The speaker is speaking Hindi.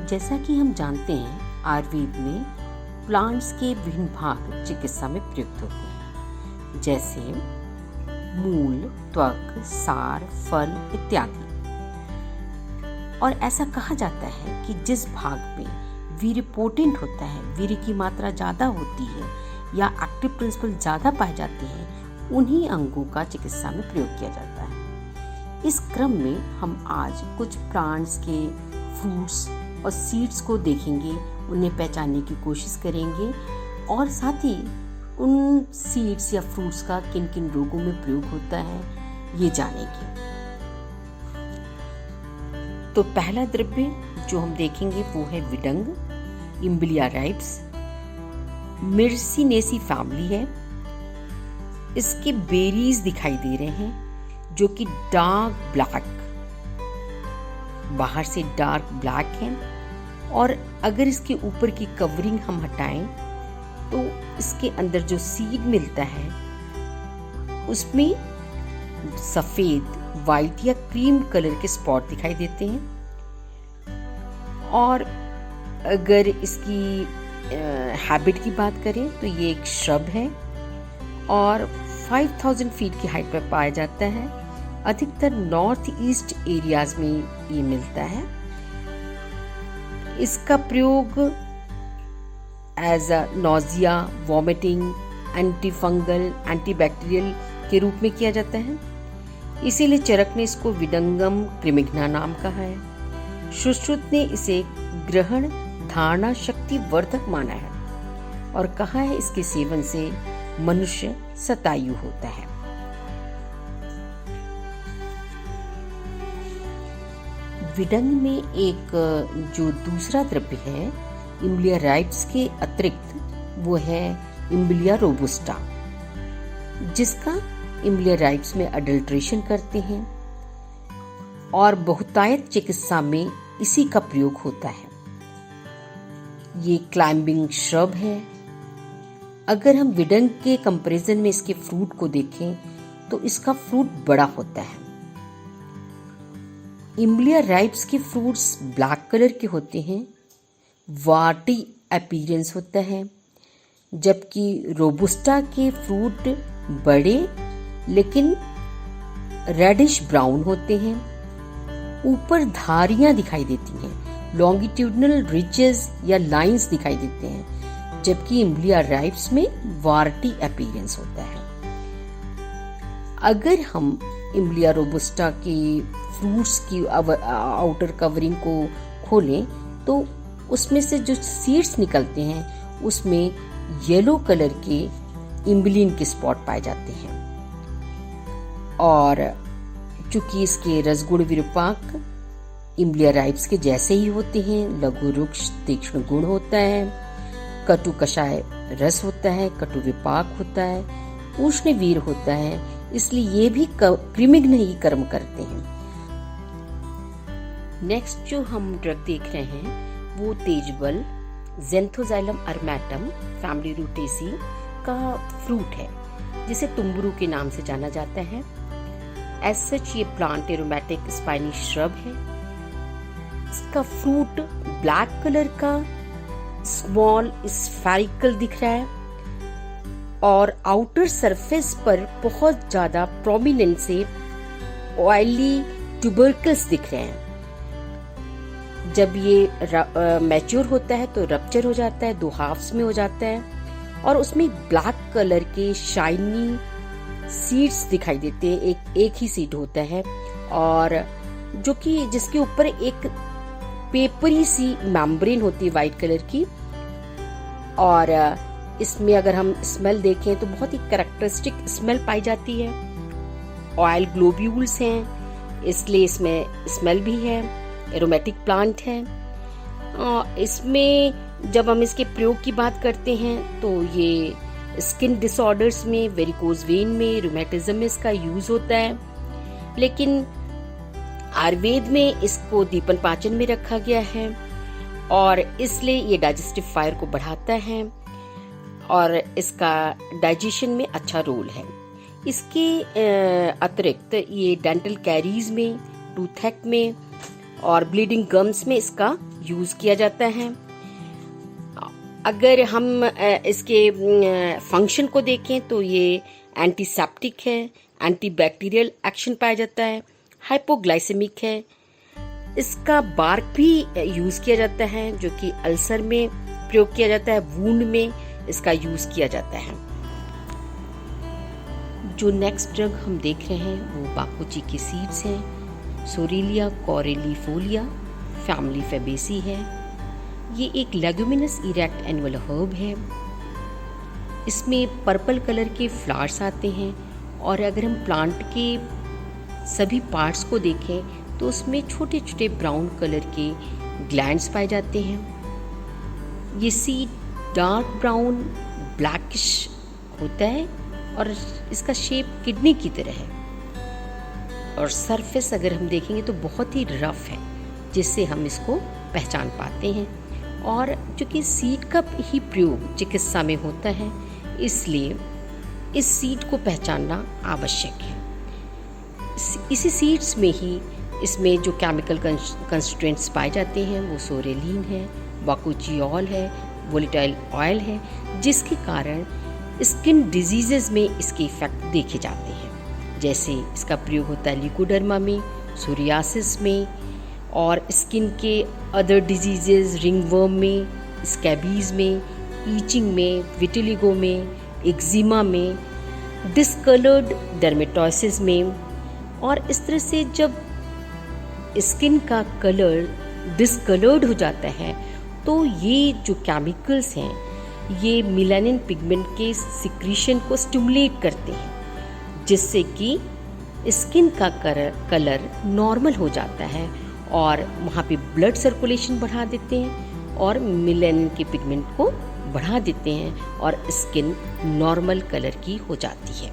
जैसा कि हम जानते हैं, आयुर्वेद में प्लांट्स के विभिन्न भाग चिकित्सा में प्रयुक्त होते हैं, जैसे मूल, त्वक, सार, फल इत्यादि। और ऐसा कहा जाता है कि जिस भाग में वीर्य पोटेंट होता है, वीर्य की मात्रा ज़्यादा होती है या एक्टिव प्रिंसिपल ज़्यादा पाए जाते हैं, उन्हीं अंगों का चिकित्सा में प्रयोग किया जाता है। इस क्रम में हम आज कुछ प्लांट्स के फ्रूट्स और सीड्स को देखेंगे, उन्हें पहचानने की कोशिश करेंगे और साथ ही उन सीड्स या फ्रूट्स का किन किन रोगों में प्रयोग होता है ये जानेंगे। तो पहला द्रव्य जो हम देखेंगे वो है विडंग, इम्बिलिया राइप्स, मिर्सिनेसी फैमिली है। इसके बेरीज दिखाई दे रहे हैं जो कि डार्क ब्लैक, बाहर से डार्क ब्लैक है, और अगर इसके ऊपर की कवरिंग हम हटाएं तो इसके अंदर जो सीड मिलता है उसमें सफेद, वाइट या क्रीम कलर के स्पॉट दिखाई देते हैं। और अगर इसकी हैबिट की बात करें तो ये एक श्रब है और 5000 फीट की हाइट पर पाया जाता है। अधिकतर नॉर्थ ईस्ट एरियाज में ये मिलता है। इसका प्रयोग as a nausea, vomiting, antifungal, antibacterial के रूप में किया जाता है। इसीलिए चरक ने इसको विडंगम क्रिमिग्ना नाम कहा है। सुश्रुत ने इसे ग्रहण धारणा शक्ति वर्धक माना है और कहा है इसके सेवन से मनुष्य शतायु होता है। विडंग में एक जो दूसरा द्रव्य है इम्बिलिया राइप्स के अतिरिक्त वो है इम्बिलिया रोबुस्टा, जिसका इम्बिलिया राइप्स में अडल्ट्रेशन करते हैं और बहुतायत चिकित्सा में इसी का प्रयोग होता है। ये क्लाइंबिंग श्रब है। अगर हम विडंग के कंपैरिजन में इसके फ्रूट को देखें तो इसका फ्रूट बड़ा होता है। इम्बिलिया राइप्स के फ्रूट्स ब्लैक कलर के होते हैं, वाटी अपीयरेंस होता है, जबकि रोबुस्टा के फ्रूट बड़े लेकिन रेडिश ब्राउन होते हैं। ऊपर धारियां दिखाई देती हैं, लॉन्गिट्यूडनल रिचेस या लाइंस दिखाई देते हैं, जबकि इम्बिलिया राइप्स में वार्टी अपीयरेंस होता है। अगर हम इम्बिलिया रोबुस्टा के फ्रूट्स की आउटर कवरिंग को खोलें तो उसमें से जो सीड्स निकलते हैं उसमें येलो कलर के इम्बिलिन के स्पॉट पाए जाते हैं। और चूंकि इसके रसगुण विरूपाक इम्बिलिया राइप्स के जैसे ही होते हैं, लघु रुक्ष तीक्ष्ण गुण होता है, कटु कषाय रस होता है, कटु विपाक होता है, उष्ण वीर होता है, इसलिए ये भी क्रिमिग्न ही कर्म करते हैं। नेक्स्ट जो हम ड्रग देख रहे हैं वो तेजबल ज़ेंथोज़ाइलम अरमैटम फैमिली रूटेसी का फ्रूट है, जिसे तुम्बरू के नाम से जाना जाता है। एज सच ये प्लांट एरोमेटिक स्पाइनी श्रब है। इसका फ्रूट ब्लैक कलर का स्मॉल स्फेरिकल दिख रहा है और आउटर सरफेस पर बहुत ज्यादा प्रोमिनेंट से ऑयली ट्यूबरकल्स दिख रहे हैं। जब ये मैच्योर होता है तो रप्चर हो जाता है, 2 हाफ्स में हो जाता है और उसमें ब्लैक कलर के शाइनी सीड्स दिखाई देते हैं। एक ही सीड होता है और जो कि जिसके ऊपर एक पेपरी सी मेम्ब्रेन होती है वाइट कलर की। और इसमें अगर हम स्मेल देखें तो बहुत ही कैरेक्टरिस्टिक स्मेल पाई जाती है। ऑयल ग्लोब्यूल्स हैं इसलिए इसमें स्मेल भी है। एरोमेटिक प्लांट है। इसमें जब हम इसके प्रयोग की बात करते हैं तो ये स्किन डिसऑर्डर्स में, वेरिकोज वेन में, रूमेटिज्म में इसका यूज होता है। लेकिन आयुर्वेद में इसको दीपन पाचन में रखा गया है और इसलिए ये डाइजेस्टिव फायर को बढ़ाता है और इसका डाइजेशन में अच्छा रोल है। इसके अतिरिक्त ये डेंटल कैरीज में, टूथेक में और ब्लीडिंग गम्स में इसका यूज़ किया जाता है। अगर हम इसके फंक्शन को देखें तो ये एंटीसेप्टिक है, एंटीबैक्टीरियल एक्शन पाया जाता है, हाइपोग्लाइसेमिक है। इसका बार्क भी यूज़ किया जाता है, जो कि अल्सर में प्रयोग किया जाता है, वूंड में इसका यूज़ किया जाता है। जो नेक्स्ट ड्रग हम देख रहे हैं वो बाकुची के सीड्स हैं। सोरेलिया कॉरेलिफोलिया, फैमिली फेबेसी है। ये एक लेगुमिनस इरेक्ट एनुअल हर्ब है। इसमें पर्पल कलर के फ्लावर्स आते हैं और अगर हम प्लांट के सभी पार्ट्स को देखें तो उसमें छोटे छोटे ब्राउन कलर के ग्लैंड्स पाए जाते हैं। ये सीड डार्क ब्राउन ब्लैकिश होता है और इसका शेप किडनी की तरह है और सरफेस अगर हम देखेंगे तो बहुत ही रफ है, जिससे हम इसको पहचान पाते हैं। और चूँकि सीड का ही प्रयोग चिकित्सा में होता है, इसलिए इस सीड को पहचानना आवश्यक है। इसी सीड्स में ही इसमें जो केमिकल कंस्टिट्यूएंट्स पाए जाते हैं वो सोरेलिन है, बाकुचियोल है, वोलेटाइल ऑयल है, जिसके कारण स्किन डिजीजेस में इसके इफेक्ट देखे जाते हैं। जैसे इसका प्रयोग होता है ल्यूकोडर्मा में, सोरियासिस में और स्किन के अदर डिजीजेस रिंगवर्म में, स्कैबीज में, ईचिंग में, विटिलिगो में, एक्जिमा में, डिस्कलर्ड डर्मेटोसिस में। और इस तरह से जब स्किन का कलर डिस्कलर्ड हो जाता है तो ये जो केमिकल्स हैं ये मेलानिन पिगमेंट के सिक्रीशन को स्टिमुलेट करते हैं, जिससे कि स्किन का कलर नॉर्मल हो जाता है और वहाँ पे ब्लड सर्कुलेशन बढ़ा देते हैं और मेलानिन के पिगमेंट को बढ़ा देते हैं और स्किन नॉर्मल कलर की हो जाती है।